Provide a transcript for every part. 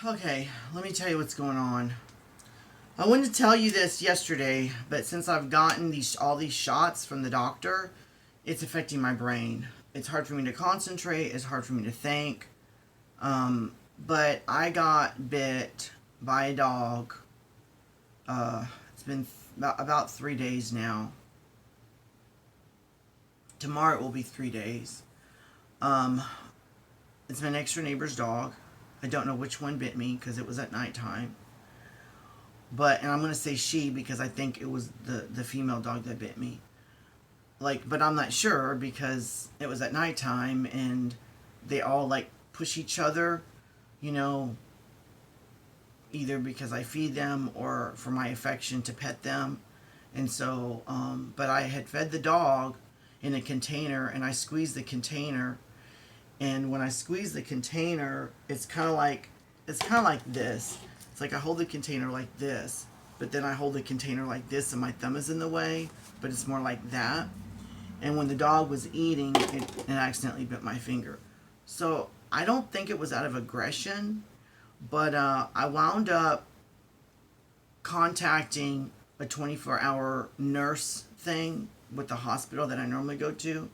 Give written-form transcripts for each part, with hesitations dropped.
Okay, let me tell you what's going on. I wanted to tell you this yesterday, but since I've gotten all these shots from the doctor, it's affecting my brain. It's hard for me to concentrate. It's hard for me to think. But I got bit by a dog. It's been about 3 days now. Tomorrow it will be 3 days. It's my next door neighbor's dog. I don't know which one bit me because it was at nighttime. And I'm going to say she because I think it was the female dog that bit me. But I'm not sure because it was at nighttime and they all push each other, you know, either because I feed them or for my affection to pet them. And so, but I had fed the dog in a container and I squeezed the container. And when I squeeze the container, it's kind of like this. It's like I hold the container like this, but then I hold the container like this and my thumb is in the way, but it's more like that. And when the dog was eating, it accidentally bit my finger. So I don't think it was out of aggression, but I wound up contacting a 24-hour nurse thing with the hospital that I normally go to.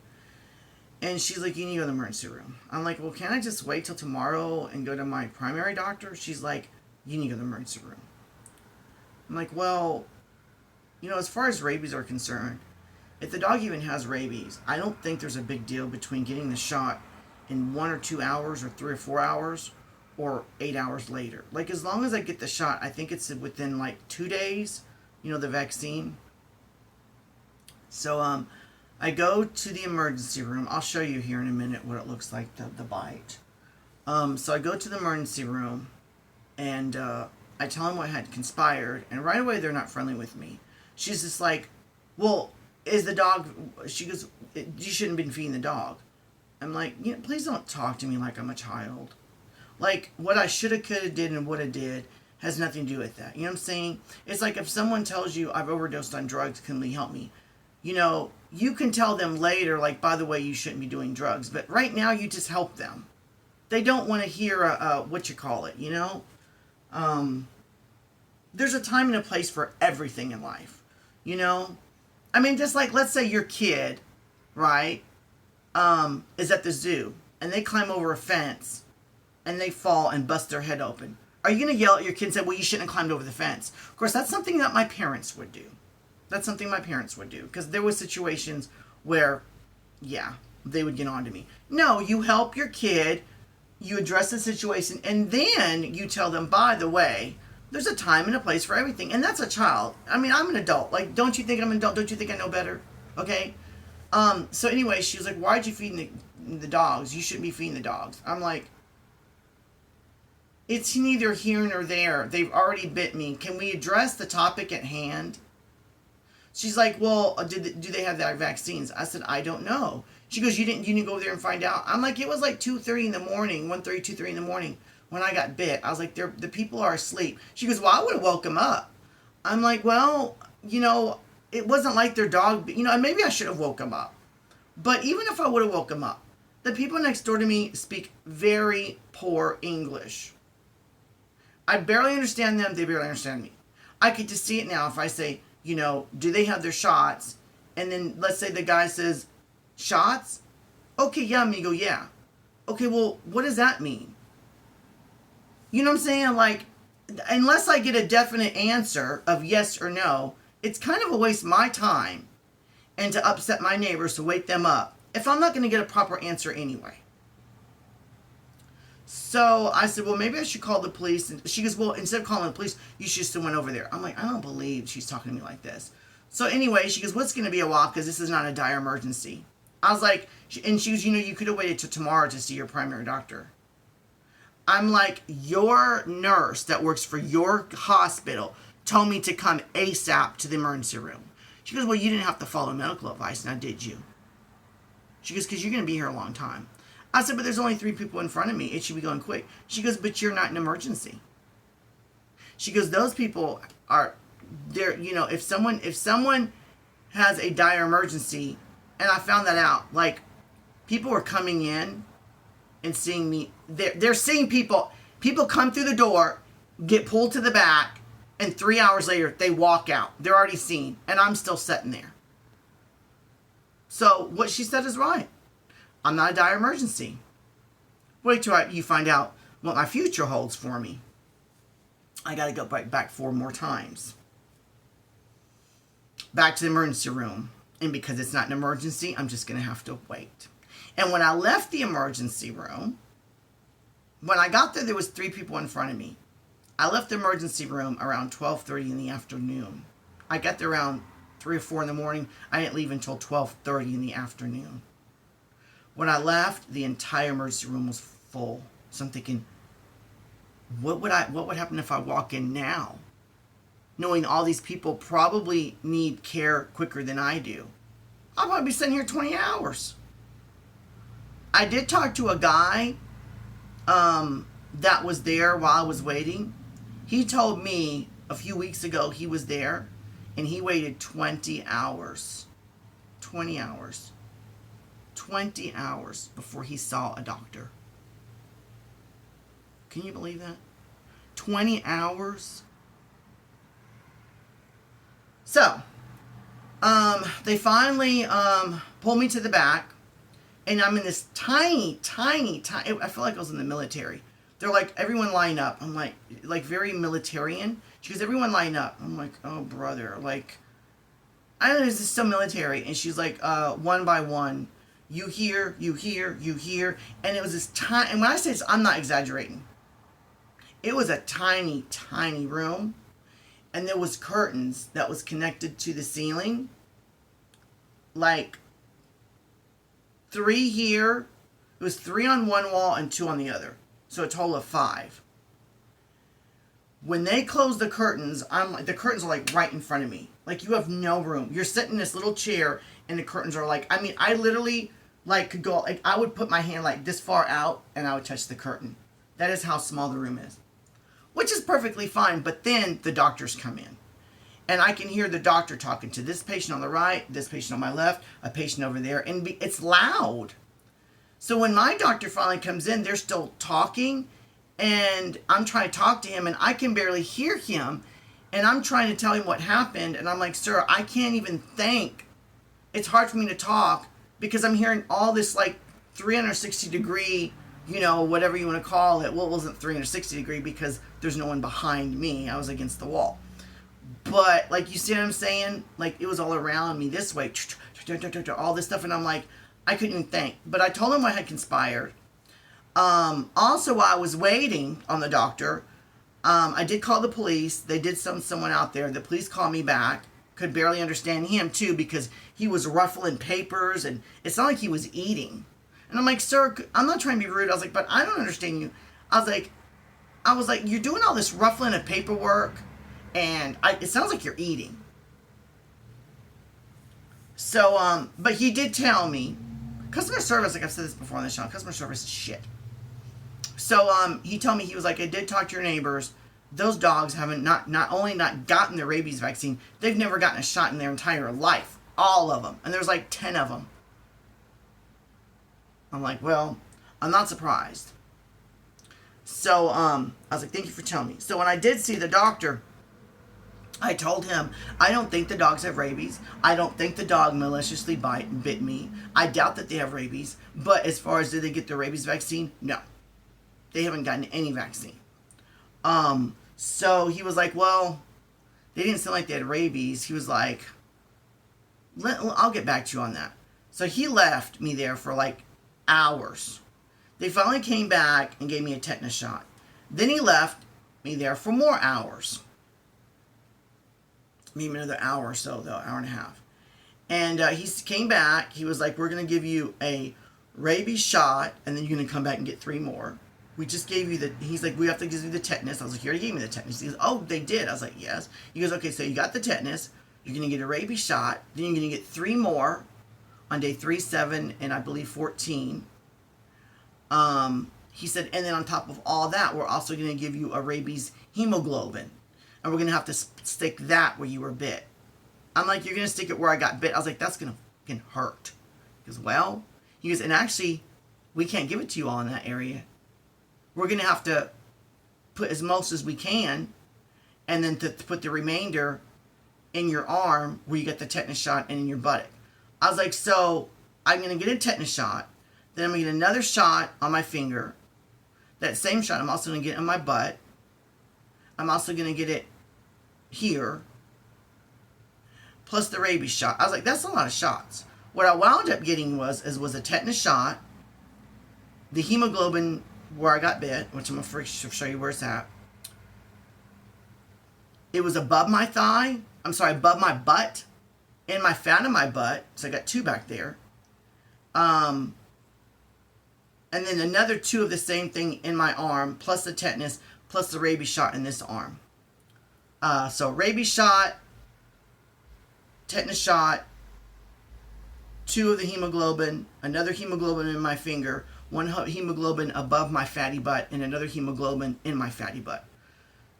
And she's like, you need to go to the emergency room. I'm like, well, can't I just wait till tomorrow and go to my primary doctor? She's like, you need to go to the emergency room. I'm like, well, as far as rabies are concerned, if the dog even has rabies, I don't think there's a big deal between getting the shot in 1 or 2 hours or 3 or 4 hours or 8 hours later. As long as I get the shot, I think it's within 2 days, the vaccine. So, I go to the emergency room. I'll show you here in a minute what it looks like, the bite. So I go to the emergency room, and I tell them what had conspired, and right away they're not friendly with me. She's just like, well, is the dog... She goes, you shouldn't have been feeding the dog. I'm like, please don't talk to me like I'm a child. What I shoulda, coulda, did, and woulda did has nothing to do with that. You know what I'm saying? It's like if someone tells you, I've overdosed on drugs, can you help me? You can tell them later, by the way, you shouldn't be doing drugs. But right now, you just help them. They don't want to hear, there's a time and a place for everything in life, I mean, just let's say your kid, right, is at the zoo, and they climb over a fence, and they fall and bust their head open. Are you going to yell at your kid and say, well, you shouldn't have climbed over the fence? Of course, that's something that my parents would do. Because there was situations where, yeah, they would get on to me. No, you help your kid, you address the situation, and then you tell them, by the way, there's a time and a place for everything. And that's a child. I mean, I'm an adult. Don't you think I'm an adult? Don't you think I know better? Okay? So anyway, she was like, why'd you feed the dogs? You shouldn't be feeding the dogs. I'm like, it's neither here nor there. They've already bit me. Can we address the topic at hand? She's like, well, do they have their vaccines? I said, I don't know. She goes, you didn't go over there and find out? I'm like, it was 2:30 in the morning, 1:30, 2:30 in the morning when I got bit. I was like, the people are asleep. She goes, well, I would have woke them up. I'm like, well, it wasn't like their dog, maybe I should have woke them up. But even if I would have woke them up, the people next door to me speak very poor English. I barely understand them. They barely understand me. I could just see it now if I say, do they have their shots? And then let's say the guy says, shots? Okay, yeah, amigo, yeah. Okay, well, what does that mean? You know what I'm saying? Unless I get a definite answer of yes or no, it's kind of a waste of my time and to upset my neighbors to wake them up if I'm not going to get a proper answer anyway. So I said, well, maybe I should call the police. And she goes, well, instead of calling the police, you should still went over there. I'm like, I don't believe she's talking to me like this. So anyway, she goes, well, it's going to be a while because this is not a dire emergency. I was like, and she goes, you could have waited till tomorrow to see your primary doctor. I'm like, your nurse that works for your hospital told me to come ASAP to the emergency room. She goes, well, you didn't have to follow medical advice, now did you? She goes, because you're going to be here a long time. I said, but there's only 3 people in front of me. It should be going quick. She goes, but you're not an emergency. She goes, those people are there. If someone has a dire emergency, and I found that out, people are coming in and seeing me. They're seeing people People come through the door, get pulled to the back, and 3 hours later, they walk out. They're already seen, and I'm still sitting there. So what she said is right. I'm not a dire emergency. Wait till you find out what my future holds for me. I got to go back 4 more times. Back to the emergency room. And because it's not an emergency, I'm just going to have to wait. And when I left the emergency room, when I got there, there was 3 people in front of me. I left the emergency room around 12:30 in the afternoon. I got there around 3 or 4 in the morning. I didn't leave until 12:30 in the afternoon. When I left, the entire emergency room was full. So I'm thinking, what would happen if I walk in now? Knowing all these people probably need care quicker than I do. I'll probably be sitting here 20 hours. I did talk to a guy that was there while I was waiting. He told me a few weeks ago he was there and he waited 20 hours. 20 hours. 20 hours before he saw a doctor. Can you believe that? 20 hours? So, they finally pulled me to the back, and I'm in this tiny, I feel like I was in the military. They're like, everyone line up. I'm like very militarian. She goes, everyone line up. I'm like, oh, brother. Like, I don't know, this is so military. And she's like, one by one, you here, you here, you here. And it was this tiny, and when I say this, I'm not exaggerating. It was a tiny room. And there was curtains that was connected to the ceiling. Like 3 here. It was 3 on one wall and 2 on the other. So a total of 5. When they closed the curtains, the curtains are like right in front of me. Like you have no room. You're sitting in this little chair and the curtains are like, I mean, I literally like could go, like I would put my hand like this far out and I would touch the curtain. That is how small the room is. Which is perfectly fine, but then the doctors come in. And I can hear the doctor talking to this patient on the right, this patient on my left, a patient over there, and it's loud. So when my doctor finally comes in, they're still talking, and I'm trying to talk to him, and I can barely hear him, and I'm trying to tell him what happened, and I'm like, sir, I can't even think. It's hard for me to talk, because I'm hearing all this, like, 360 degree, you know, whatever you want to call it. Well, it wasn't 360 degree because there's no one behind me. I was against the wall. But, like, you see what I'm saying? Like, it was all around me this way. All this stuff. And I'm like, I couldn't even think. But I told him what had conspired. Also, while I was waiting on the doctor, I did call the police. They did send someone out there. The police called me back. Could barely understand him, too, because he was ruffling papers. And it's not like he was eating. And I'm like, sir, I'm not trying to be rude. I was like, but I don't understand you. I was like, you're doing all this ruffling of paperwork, and it sounds like you're eating. So, but he did tell me, customer service, like I've said this before on the show, customer service is shit. So, he told me, he was like, I did talk to your neighbors. Those dogs haven't not only not gotten the rabies vaccine, they've never gotten a shot in their entire life. All of them. And there's like 10 of them. I'm like, well, I'm not surprised. So, I was like, thank you for telling me. So when I did see the doctor, I told him, I don't think the dogs have rabies. I don't think the dog maliciously bit me. I doubt that they have rabies. But as far as did they get the rabies vaccine? No. They haven't gotten any vaccine. So he was like, well, they didn't seem like they had rabies. He was like, I'll get back to you on that. So he left me there for like hours. They finally came back and gave me a tetanus shot. Then he left me there for more hours. Maybe another hour or so, though, hour and a half. And he came back. He was like, we're going to give you a rabies shot, and then you're going to come back and get 3 more. We just gave you he's like, we have to give you the tetanus. I was like, you already gave me the tetanus. He goes, oh, they did. I was like, yes. He goes, okay, so you got the tetanus. You're going to get a rabies shot. Then you're going to get 3 more on day 3, 7, and I believe 14. He said, and then on top of all that, we're also going to give you a rabies hemoglobin. And we're going to have to stick that where you were bit. I'm like, you're going to stick it where I got bit? I was like, that's going to fucking hurt. He goes, well, and actually, we can't give it to you all in that area. We're going to have to put as most as we can, and then to put the remainder in your arm where you get the tetanus shot and in your buttock. I was like, so I'm going to get a tetanus shot. Then I'm going to get another shot on my finger. That same shot I'm also going to get in my butt. I'm also going to get it here. Plus the rabies shot. I was like, that's a lot of shots. What I wound up getting was a tetanus shot. The hemoglobin where I got bit, which I'm going to show you where it's at. It was above my thigh. I'm sorry, above my butt. In my fat of my butt. So I got 2 back there. And then another 2 of the same thing in my arm, plus the tetanus, plus the rabies shot in this arm. So rabies shot, tetanus shot, 2 of the hemoglobin, another hemoglobin in my finger, 1 hemoglobin above my fatty butt, and another hemoglobin in my fatty butt.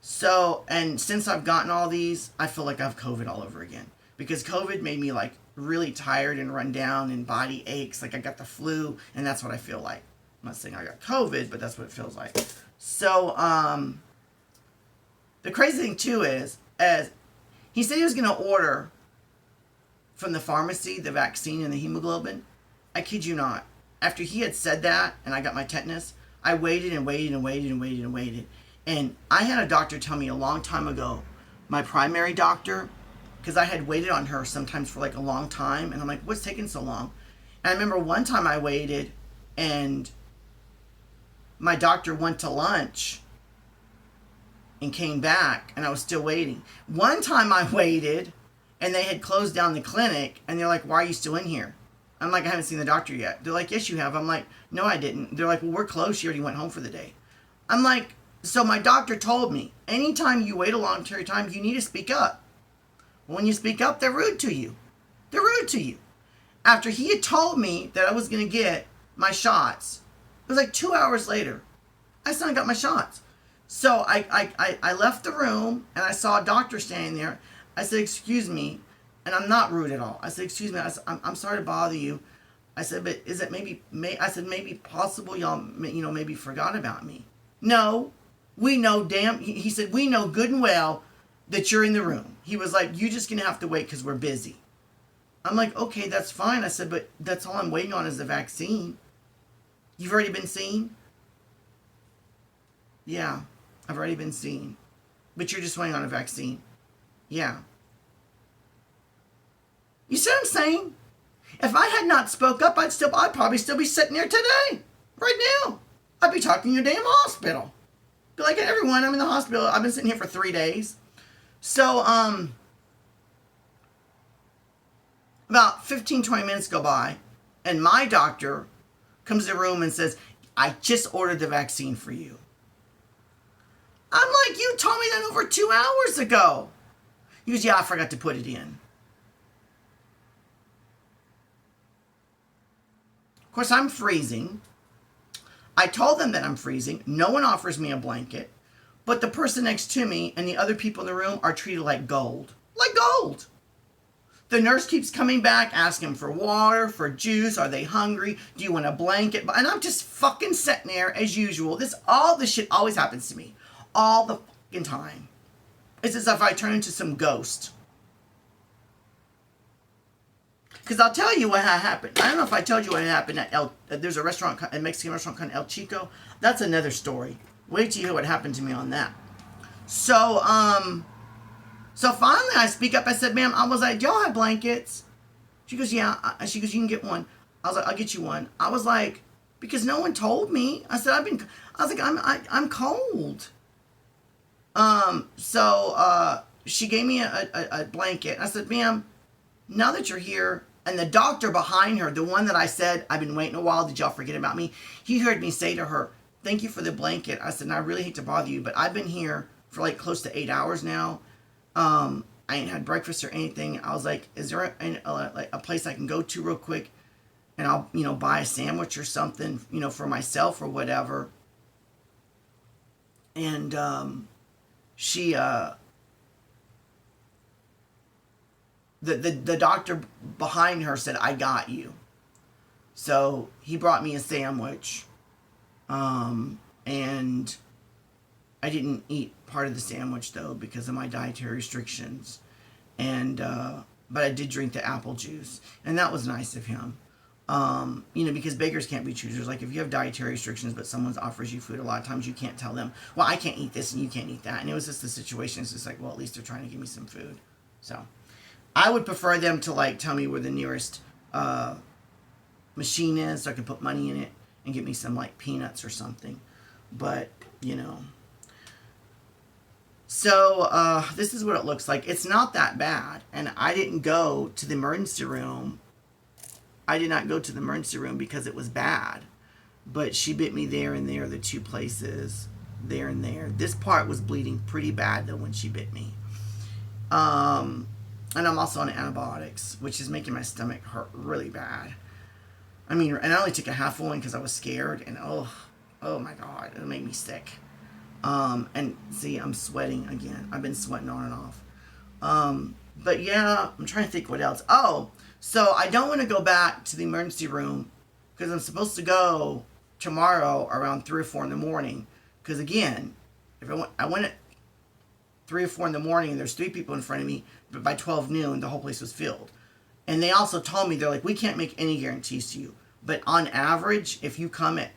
So, and since I've gotten all these, I feel like I have COVID all over again. Because COVID made me like really tired and run down and body aches, like I got the flu, and that's what I feel like. I'm not saying I got COVID, but that's what it feels like. So, the crazy thing too is, as he said he was going to order from the pharmacy the vaccine and the hemoglobin. I kid you not. After he had said that, and I got my tetanus, I waited and waited and waited and waited and waited. And I had a doctor tell me a long time ago, my primary doctor, because I had waited on her sometimes for like a long time, and I'm like, what's taking so long? And I remember one time I waited, and my doctor went to lunch and came back, and I was still waiting. One time I waited, and they had closed down the clinic, and they're like, why are you still in here? I'm like, I haven't seen the doctor yet. They're like, yes, you have. I'm like, no, I didn't. They're like, well, we're closed. She already went home for the day. I'm like, so my doctor told me, anytime you wait a long period of time, you need to speak up. When you speak up, they're rude to you. They're rude to you. After he had told me that I was going to get my shots, it was like 2 hours later, I still got my shots. So I left the room, and I saw a doctor standing there. I said, excuse me, and I'm not rude at all. I said, excuse me, I'm sorry to bother you. I said, but is it maybe possible y'all, maybe forgot about me? No, we know he said, we know good and well that you're in the room. He was like, you're just going to have to wait because we're busy. I'm like, okay, that's fine. I said, but that's all I'm waiting on is the vaccine. You've already been seen? Yeah, I've already been seen. But you're just waiting on a vaccine. Yeah. You see what I'm saying? If I had not spoke up, I'd probably still be sitting there today. Right now. I'd be talking to your damn hospital. Be like, everyone, I'm in the hospital. I've been sitting here for 3 days. So, about 15, 20 minutes go by, and my doctor comes to the room and says, I just ordered the vaccine for you. I'm like, you told me that over 2 hours ago. He goes, yeah, I forgot to put it in. Of course, I'm freezing. I told them that I'm freezing. No one offers me a blanket. But the person next to me and the other people in the room are treated like gold. Like gold. The nurse keeps coming back, asking for water, for juice. Are they hungry? Do you want a blanket? And I'm just fucking sitting there as usual. All this shit always happens to me. All the fucking time. It's as if I turn into some ghost. Because I'll tell you what happened. I don't know if I told you what happened at there's a restaurant, a Mexican restaurant called El Chico. That's another story. Wait till you hear what happened to me on that. So finally I speak up. I said, ma'am, I was like, do y'all have blankets? She goes, yeah. She goes, you can get one. I was like, I'll get you one. I was like, because no one told me. I said, I'm cold. So she gave me a blanket. I said, ma'am, now that you're here, and the doctor behind her, the one that I said, I've been waiting a while, did y'all forget about me? He heard me say to her, thank you for the blanket. I said, I really hate to bother you, but I've been here for like close to 8 hours now. I ain't had breakfast or anything. I was like, is there a place I can go to real quick, and I'll, buy a sandwich or something, for myself or whatever. And she, the doctor behind her said, I got you. So he brought me a sandwich. And I I didn't eat part of the sandwich though because of my dietary restrictions, and but I did drink the apple juice, and that was nice of him. Because beggars can't be choosers. Like if you have dietary restrictions, but someone offers you food, a lot of times you can't tell them, well, I can't eat this and you can't eat that. And it was just the situation. It's just like, well, at least they're trying to give me some food. So I would prefer them to like tell me where the nearest machine is so I can put money in it and get me some like peanuts or something. But, So this is what it looks like. It's not that bad. And I didn't go to the emergency room. I did not go to the emergency room because it was bad. But she bit me there and there, the two places, there and there. This part was bleeding pretty bad though when she bit me. And I'm also on antibiotics, which is making my stomach hurt really bad. I mean, and I only took a half one because I was scared. And oh my God, it'll make me sick. And see, I'm sweating again. I've been sweating on and off. But yeah, I'm trying to think what else. Oh, so I don't want to go back to the emergency room because I'm supposed to go tomorrow around 3 or 4 in the morning. Because again, if I went at 3 or 4 in the morning and there's 3 people in front of me, but by 12 noon, the whole place was filled. And they also told me, they're like, we can't make any guarantees to you. But on average, if you come at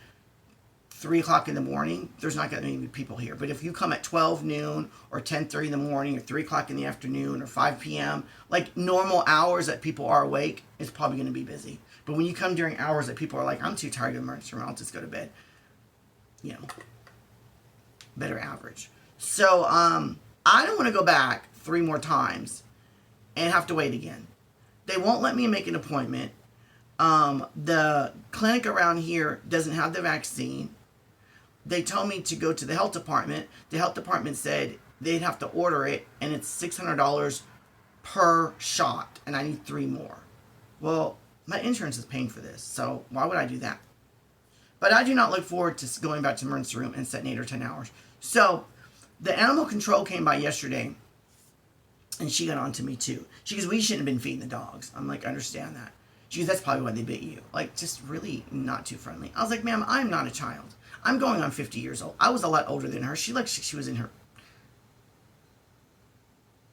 3 o'clock in the morning, there's not going to be people here. But if you come at 12 noon or 10:30 in the morning or 3 o'clock in the afternoon or 5 p.m., like normal hours that people are awake, it's probably going to be busy. But when you come during hours that people are like, I'm too tired of emergency room, I'll just go to bed. Better average. So I don't want to go back 3 more times and have to wait again. They won't let me make an appointment. The clinic around here doesn't have the vaccine. They told me to go to the health department. The health department said they'd have to order it, and it's $600 per shot, and I need 3 more. Well, my insurance is paying for this, so why would I do that? But I do not look forward to going back to the emergency room and sitting 8 or 10 hours. So the animal control came by yesterday, and she got on to me too. She goes, we shouldn't have been feeding the dogs. I'm like, I understand that. She goes, that's probably why they bit you. Like, just really not too friendly. I was like, ma'am, I'm not a child. I'm going on 50 years old. I was a lot older than her. She looked like she was in her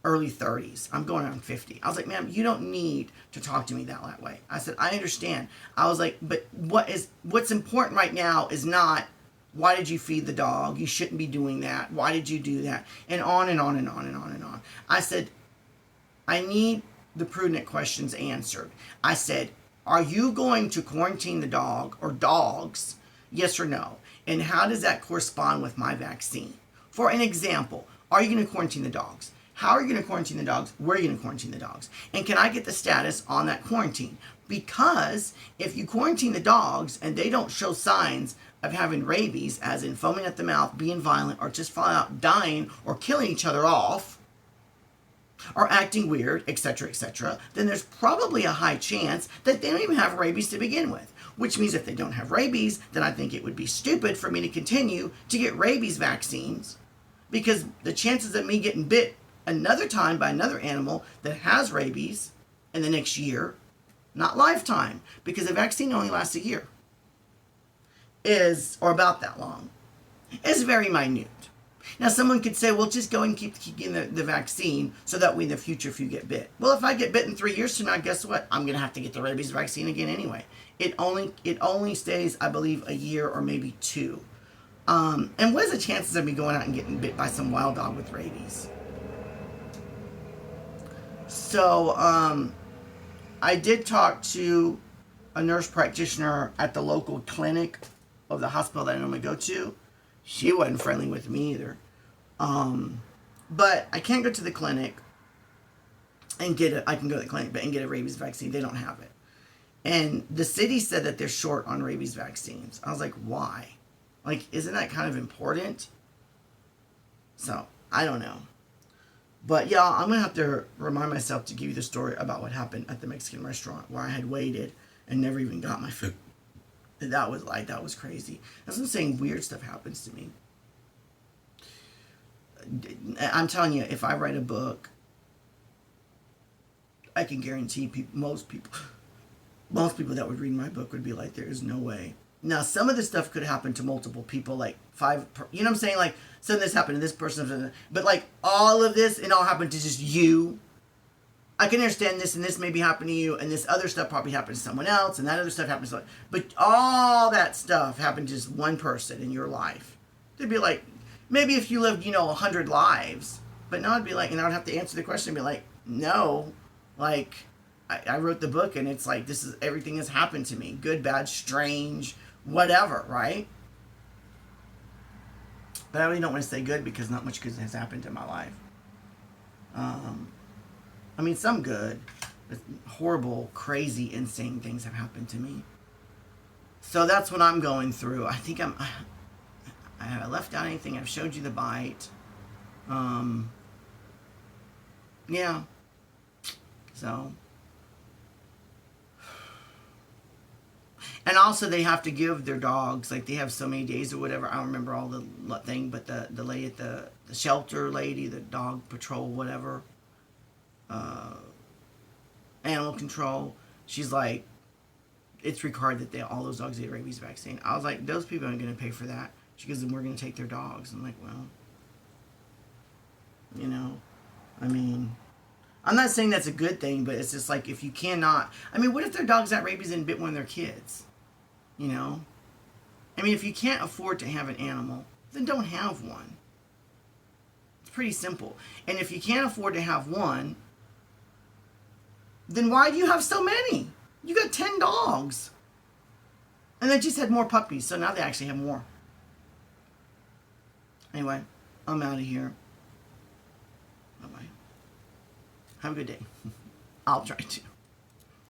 early 30s. I'm going on 50. I was like, ma'am, you don't need to talk to me that way. I said, I understand. I was like, but what's important right now is not, why did you feed the dog? You shouldn't be doing that. Why did you do that? And on and on and on and on and on. I said, I need the prudent questions answered. I said, are you going to quarantine the dog or dogs? Yes or no? And how does that correspond with my vaccine? For an example, are you going to quarantine the dogs? How are you going to quarantine the dogs? Where are you going to quarantine the dogs? And can I get the status on that quarantine? Because if you quarantine the dogs and they don't show signs of having rabies, as in foaming at the mouth, being violent, or just flat out dying or killing each other off, or acting weird, etc., then there's probably a high chance that they don't even have rabies to begin with. Which means if they don't have rabies, then I think it would be stupid for me to continue to get rabies vaccines, because the chances of me getting bit another time by another animal that has rabies in the next year, not lifetime, because the vaccine only lasts a year, or about that long, is very minute. Now, someone could say, well, just go and keep getting the vaccine so that way in the future if you get bit. Well, if I get bit in 3 years from now, guess what? I'm going to have to get the rabies vaccine again anyway. It only stays, I believe, a year or maybe 2. And what is the chances of me going out and getting bit by some wild dog with rabies? So, I did talk to a nurse practitioner at the local clinic of the hospital that I normally go to. She wasn't friendly with me either. But I can't go to the clinic and I can go to the clinic and get a rabies vaccine. They don't have it. And the city said that they're short on rabies vaccines. I was like, why? Like, isn't that kind of important? So, I don't know. But yeah, I'm going to have to remind myself to give you the story about what happened at the Mexican restaurant where I had waited and never even got my food. That was crazy. That's what I'm saying. Weird stuff happens to me. I'm telling you, if I write a book, I can guarantee most people that would read my book would be like, there is no way Now, some of this stuff could happen to multiple people, like you know what I'm saying? Like, some of this happened to this person, but like all of this, it all happened to just you. I can understand this and this maybe happened to you, and this other stuff probably happened to someone else, and that other stuff happened to someone. But all that stuff happened to just one person in your life. They'd be like, maybe if you lived, 100 lives, but now I'd be like, and I would have to answer the question and be like, no, like, I wrote the book, and it's like, everything has happened to me, good, bad, strange, whatever, right? But I really don't want to say good because not much good has happened in my life. I mean, some good, but horrible, crazy, insane things have happened to me. So that's what I'm going through. I think I left out anything. I've showed you the bite. Yeah. So. And also they have to give their dogs, like they have so many days or whatever. I don't remember all the thing, but the lady at the shelter lady, the dog patrol, whatever. Animal control, she's like, it's required that all those dogs get a rabies vaccine. I was like, those people aren't going to pay for that. She goes, then we're going to take their dogs. I'm like, well, I mean, I'm not saying that's a good thing, but it's just like, if you cannot, I mean, what if their dog's got rabies and bit one of their kids? I mean, if you can't afford to have an animal, then don't have one. It's pretty simple. And if you can't afford to have one, then why do you have so many? You got 10 dogs. And they just had more puppies, so now they actually have more. Anyway, I'm out of here. Bye-bye. Have a good day. I'll try to.